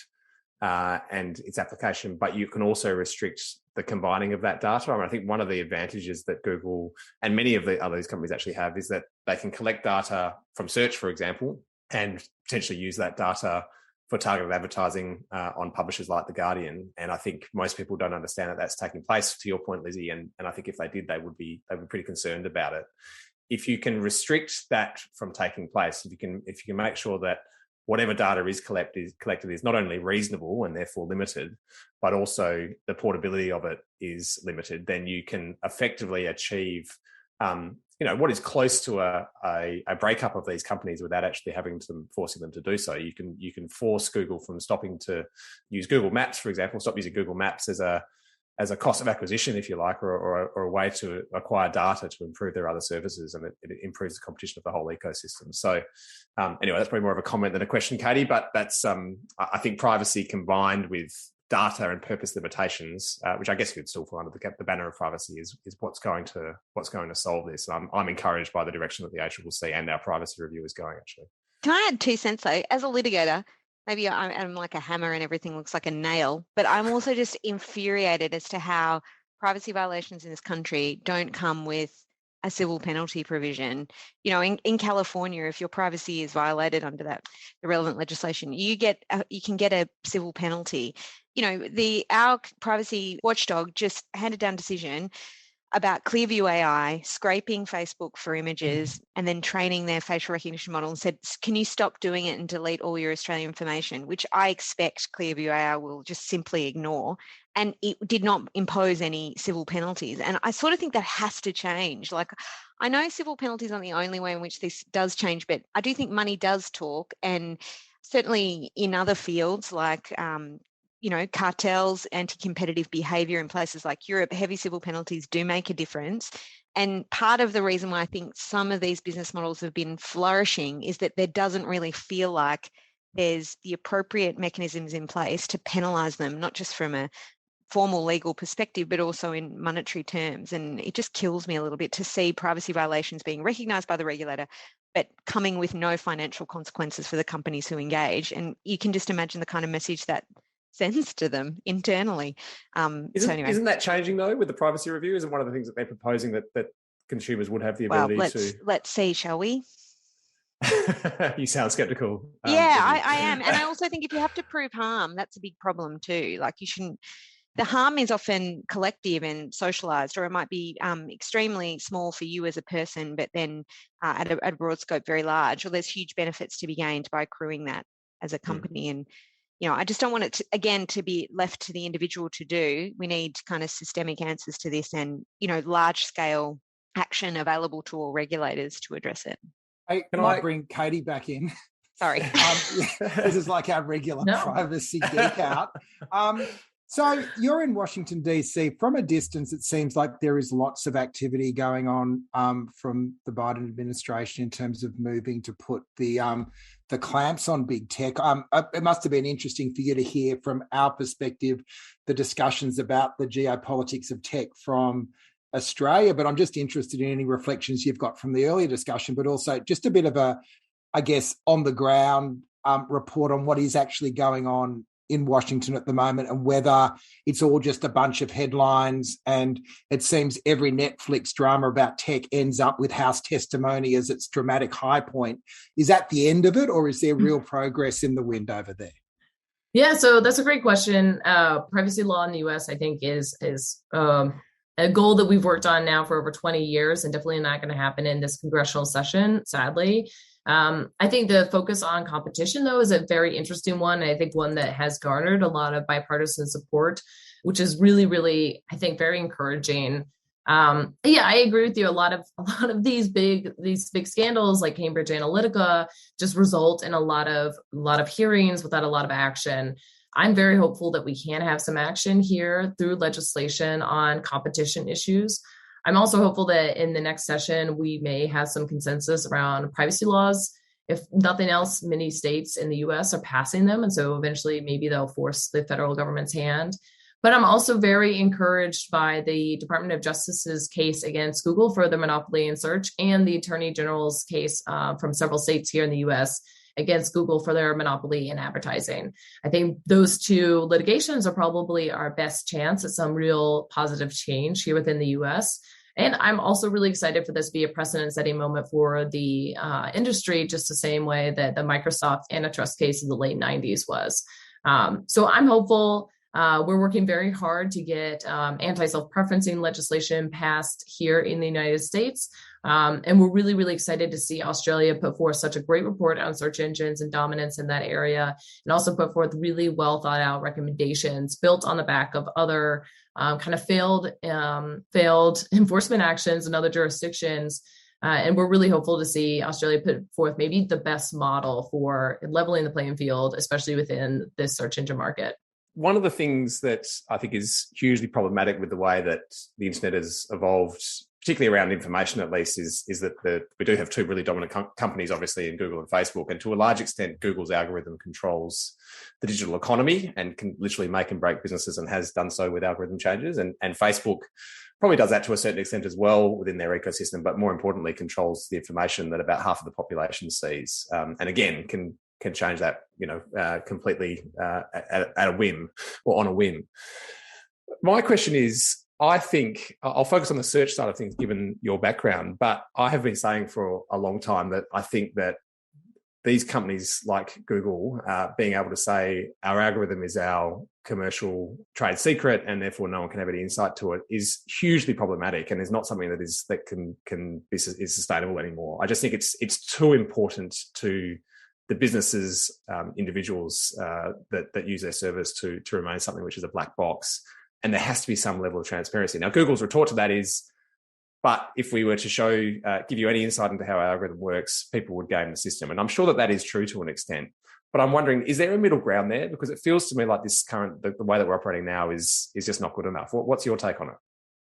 and its application, but you can also restrict the combining of that data. I mean, I think one of the advantages that Google and many of the other companies actually have is that they can collect data from search, for example, and potentially use that data for targeted advertising on publishers like The Guardian. And I think most people don't understand that that's taking place, to your point, Lizzie. And I think if they did, they would be pretty concerned about it. If you can restrict that from taking place, if you can make sure that whatever data is collected is not only reasonable and therefore limited, but also the portability of it is limited, then you can effectively achieve what is close to a breakup of these companies without actually forcing them to do so. You can force Google from stopping to use Google Maps, for example, stop using Google Maps as a cost of acquisition, if you like, or a way to acquire data to improve their other services, and it improves the competition of the whole ecosystem. So anyway, that's probably more of a comment than a question, Katie, but that's I think privacy combined with data and purpose limitations, which I guess could still fall under the banner of privacy, is what's going to solve this. I'm encouraged by the direction that the HCCC and our privacy review is going, actually. Can I add 2 cents though? As a litigator, maybe I'm like a hammer and everything looks like a nail, but I'm also just infuriated as to how privacy violations in this country don't come with a civil penalty provision. In California, if your privacy is violated under the relevant legislation, you can get a civil penalty. Our privacy watchdog just handed down decision about Clearview AI scraping Facebook for images and then training their facial recognition model, and said, can you stop doing it and delete all your Australian information, which I expect Clearview AI will just simply ignore. And it did not impose any civil penalties. And I sort of think that has to change. Like, I know civil penalties aren't the only way in which this does change, but I do think money does talk. And certainly in other fields like cartels, anti-competitive behaviour in places like Europe, heavy civil penalties do make a difference. And part of the reason why I think some of these business models have been flourishing is that there doesn't really feel like there's the appropriate mechanisms in place to penalise them, not just from a formal legal perspective, but also in monetary terms. And it just kills me a little bit to see privacy violations being recognised by the regulator, but coming with no financial consequences for the companies who engage. And you can just imagine the kind of message that sends to them internally. Isn't that changing though with the privacy review? Isn't one of the things that they're proposing that consumers would have the ability let's see, shall we? You sound skeptical. I am. And I also think if you have to prove harm, that's a big problem too. Like, you shouldn't, the harm is often collective and socialized, or it might be extremely small for you as a person, but then at a broad scope, very large, or there's huge benefits to be gained by accruing that as a company. And, I just don't want it to be left to the individual to do. We need kind of systemic answers to this and, large scale action available to all regulators to address it. Hey, can I bring Katie back in? Sorry. This is like our regular privacy geek out. So you're in Washington, D.C. From a distance, it seems like there is lots of activity going on from the Biden administration in terms of moving to put the clamps on big tech. It must have been interesting for you to hear from our perspective the discussions about the geopolitics of tech from Australia, but I'm just interested in any reflections you've got from the earlier discussion, but also just a bit of a, I guess, on the ground report on what is actually going on in Washington at the moment and whether it's all just a bunch of headlines and it seems every Netflix drama about tech ends up with House testimony as its dramatic high point. Is that the end of it, or is there real progress in the wind over there? Yeah, so that's a great question. Privacy law in the U.S., I think, is a goal that we've worked on now for over 20 years and definitely not going to happen in this congressional session, sadly. I think the focus on competition, though, is a very interesting one. I think one that has garnered a lot of bipartisan support, which is really, really, I think, very encouraging. I agree with you. A lot of these big scandals like Cambridge Analytica just result in a lot of hearings without a lot of action. I'm very hopeful that we can have some action here through legislation on competition issues. I'm also hopeful that in the next session, we may have some consensus around privacy laws. If nothing else, many states in the US are passing them. And so eventually maybe they'll force the federal government's hand. But I'm also very encouraged by the Department of Justice's case against Google for their monopoly in search and the Attorney General's case from several states here in the US against Google for their monopoly in advertising. I think those two litigations are probably our best chance at some real positive change here within the US. And I'm also really excited for this to be a precedent-setting moment for the industry, just the same way that the Microsoft antitrust case in the late 90s was. So I'm hopeful. We're working very hard to get anti-self-preferencing legislation passed here in the United States. And we're really, really excited to see Australia put forth such a great report on search engines and dominance in that area, and also put forth really well thought out recommendations built on the back of other kind of failed enforcement actions in other jurisdictions. And we're really hopeful to see Australia put forth maybe the best model for leveling the playing field, especially within this search engine market. One of the things that I think is hugely problematic with the way that the internet has evolved, particularly around information at least, is that we do have two really dominant companies, obviously, in Google and Facebook. And to a large extent, Google's algorithm controls the digital economy and can literally make and break businesses and has done so with algorithm changes. And Facebook probably does that to a certain extent as well within their ecosystem, but more importantly, controls the information that about half of the population sees. And again, can change that, completely at a whim or on a whim. My question is, I think I'll focus on the search side of things, given your background, but I have been saying for a long time that I think that these companies like Google being able to say our algorithm is our commercial trade secret and therefore no one can have any insight to it is hugely problematic and is not something that is sustainable anymore. I just think it's too important to the businesses, individuals that use their service to remain something which is a black box. And there has to be some level of transparency. Now, Google's retort to that is, but if we were to give you any insight into how our algorithm works, people would game the system. And I'm sure that is true to an extent. But I'm wondering, is there a middle ground there? Because it feels to me like this the way that we're operating now is just not good enough. What's your take on it?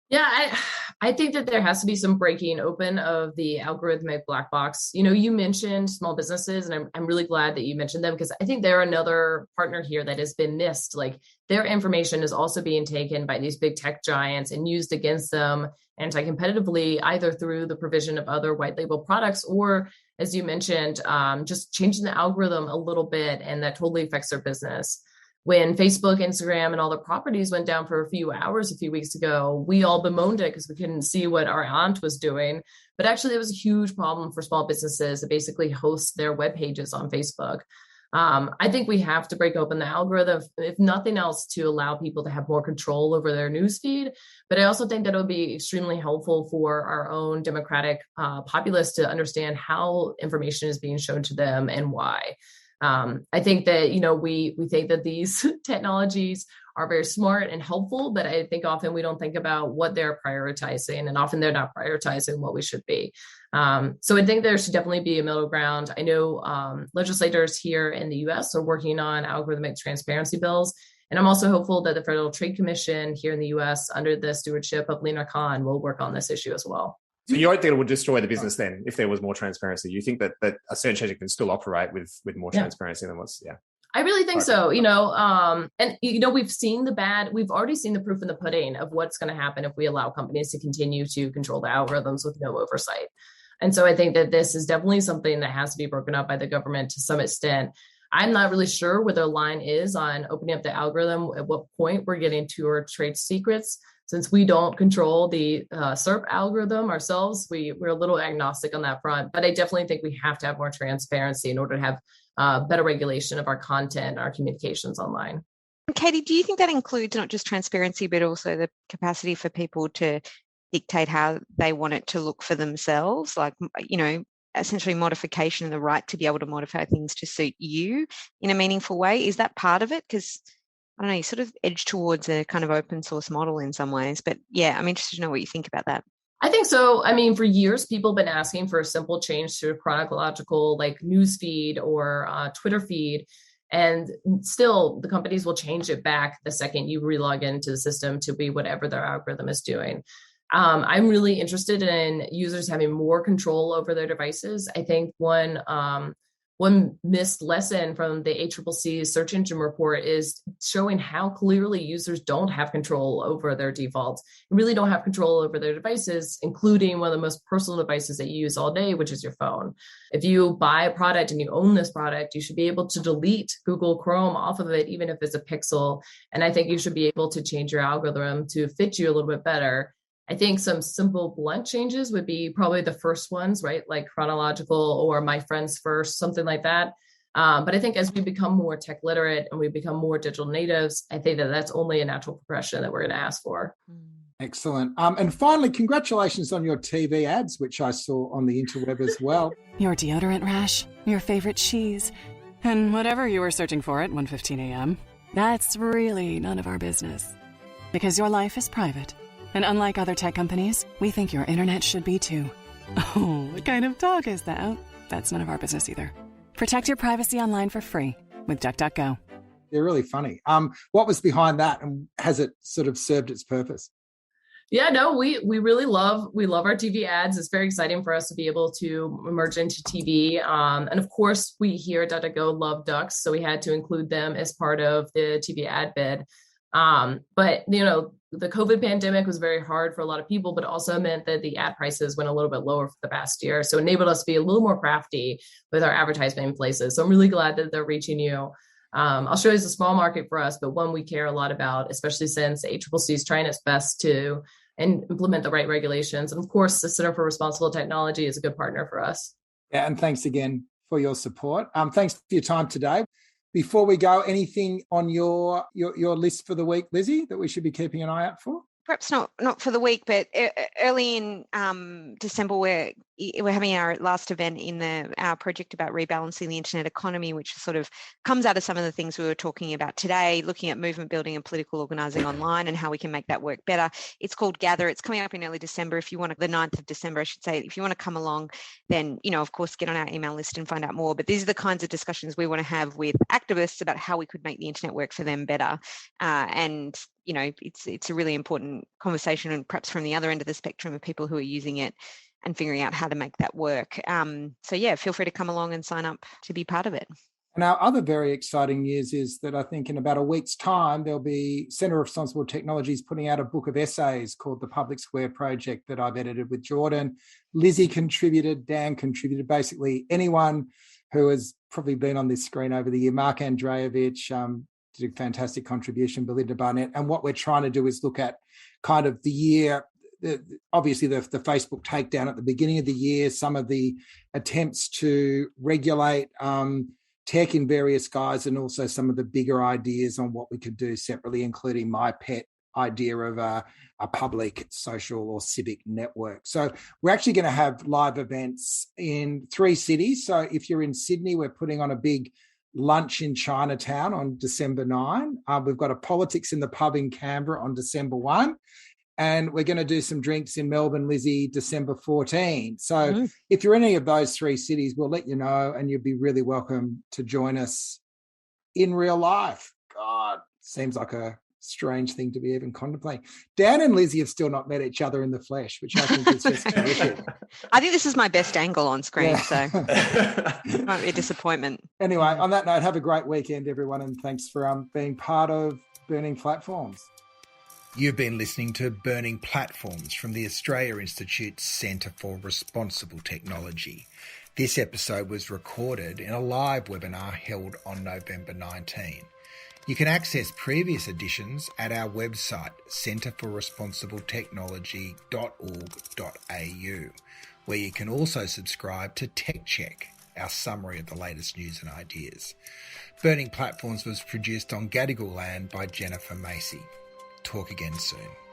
Yeah, I think that there has to be some breaking open of the algorithmic black box. You mentioned small businesses, and I'm really glad that you mentioned them because I think they're another partner here that has been missed. Like their information is also being taken by these big tech giants and used against them anti-competitively, either through the provision of other white label products or, as you mentioned, just changing the algorithm a little bit, and that totally affects their business. When Facebook, Instagram, and all the properties went down for a few hours a few weeks ago, we all bemoaned it because we couldn't see what our aunt was doing. But actually, it was a huge problem for small businesses that basically host their web pages on Facebook. I think we have to break open the algorithm, if nothing else, to allow people to have more control over their newsfeed. But I also think that it would be extremely helpful for our own democratic populace to understand how information is being shown to them and why. I think that, we think that these technologies are very smart and helpful, but I think often we don't think about what they're prioritizing, and often they're not prioritizing what we should be. So I think there should definitely be a middle ground. I know legislators here in the US are working on algorithmic transparency bills. And I'm also hopeful that the Federal Trade Commission here in the US, under the stewardship of Lena Khan, will work on this issue as well. So you don't think it would destroy the business then if there was more transparency? You think that a search engine can still operate with more transparency than what's, I really think so, we've seen we've already seen the proof in the pudding of what's going to happen if we allow companies to continue to control the algorithms with no oversight. And so I think that this is definitely something that has to be broken up by the government to some extent. I'm not really sure where the line is on opening up the algorithm, at what point we're getting to our trade secrets. Since we don't control the SERP algorithm ourselves, we're a little agnostic on that front. But I definitely think we have to have more transparency in order to have better regulation of our content, our communications online. Katie, do you think that includes not just transparency, but also the capacity for people to dictate how they want it to look for themselves? Like, essentially modification and the right to be able to modify things to suit you in a meaningful way. Is that part of it? Because I don't know, you sort of edge towards a kind of open source model in some ways, but I'm interested to know what you think about that. I think so. I mean, for years, people have been asking for a simple change to a chronological, like news feed or Twitter feed. And still, the companies will change it back the second you relog into the system to be whatever their algorithm is doing. I'm really interested in users having more control over their devices. I think one missed lesson from the ACCC's search engine report is showing how clearly users don't have control over their defaults, and really don't have control over their devices, including one of the most personal devices that you use all day, which is your phone. If you buy a product and you own this product, you should be able to delete Google Chrome off of it, even if it's a Pixel. And I think you should be able to change your algorithm to fit you a little bit better. I think some simple blunt changes would be probably the first ones, right? Like chronological or my friends first, something like that. But I think as we become more tech literate and we become more digital natives, I think that that's only a natural progression that we're going to ask for. Excellent. And finally, congratulations on your TV ads, which I saw on the interweb as well. Your deodorant rash, your favorite cheese, and whatever you were searching for at 1:15 a.m. That's really none of our business. Because your life is private. And unlike other tech companies, we think your internet should be too. Oh, what kind of talk is that? That's none of our business either. Protect your privacy online for free with DuckDuckGo. They're really funny. What was behind that, and has it sort of served its purpose? Yeah, no, we really love our TV ads. It's very exciting for us to be able to emerge into TV. And of course, we here at DuckDuckGo love ducks, so we had to include them as part of the TV ad bid. But the COVID pandemic was very hard for a lot of people, but also meant that the ad prices went a little bit lower for the past year. So it enabled us to be a little more crafty with our advertisement places. So I'm really glad that they're reaching you. Australia is a small market for us, but one we care a lot about, especially since the ACCC is trying its best to implement the right regulations. And of course, the Center for Responsible Technology is a good partner for us. Yeah, and thanks again for your support. Thanks for your time today. Before we go, anything on your list for the week, Lizzie, that we should be keeping an eye out for? Perhaps not for the week, but early in December, we're having our last event in our project about rebalancing the internet economy, which sort of comes out of some of the things we were talking about today, looking at movement building and political organising online and how we can make that work better. It's called Gather. It's coming up in early December. If you want the 9th of December, I should say, if you want to come along, then, of course, get on our email list and find out more. But these are the kinds of discussions we want to have with activists about how we could make the internet work for them better. And it's a really important conversation, and perhaps from the other end of the spectrum of people who are using it and figuring out how to make that work. Feel free to come along and sign up to be part of it. And our other very exciting news is that I think in about a week's time, there'll be Center for Responsible Technologies putting out a book of essays called The Public Square Project that I've edited with Jordan. Lizzie contributed, Dan contributed, basically anyone who has probably been on this screen over the year. Mark Andreevich did a fantastic contribution, Belinda Barnett. And what we're trying to do is look at kind of the year, obviously the Facebook takedown at the beginning of the year, some of the attempts to regulate tech in various guises and also some of the bigger ideas on what we could do separately, including my pet idea of a public social or civic network. So we're actually going to have live events in 3 cities. So if you're in Sydney, we're putting on a big lunch in Chinatown on December 9. We've got a Politics in the Pub in Canberra on December 1. And we're going to do some drinks in Melbourne, Lizzie, December 14. So if you're in any of those 3 cities, we'll let you know, and you'll be really welcome to join us in real life. God, seems like a strange thing to be even contemplating. Dan and Lizzie have still not met each other in the flesh, which I think is just terrific. I think this is my best angle on screen, so it might be a disappointment. Anyway, on that note, have a great weekend, everyone, and thanks for being part of Burning Platforms. You've been listening to Burning Platforms from the Australia Institute's Centre for Responsible Technology. This episode was recorded in a live webinar held on November 19. You can access previous editions at our website, centreforresponsibletechnology.org.au, where you can also subscribe to Tech Check, our summary of the latest news and ideas. Burning Platforms was produced on Gadigal land by Jennifer Macy. Talk again soon.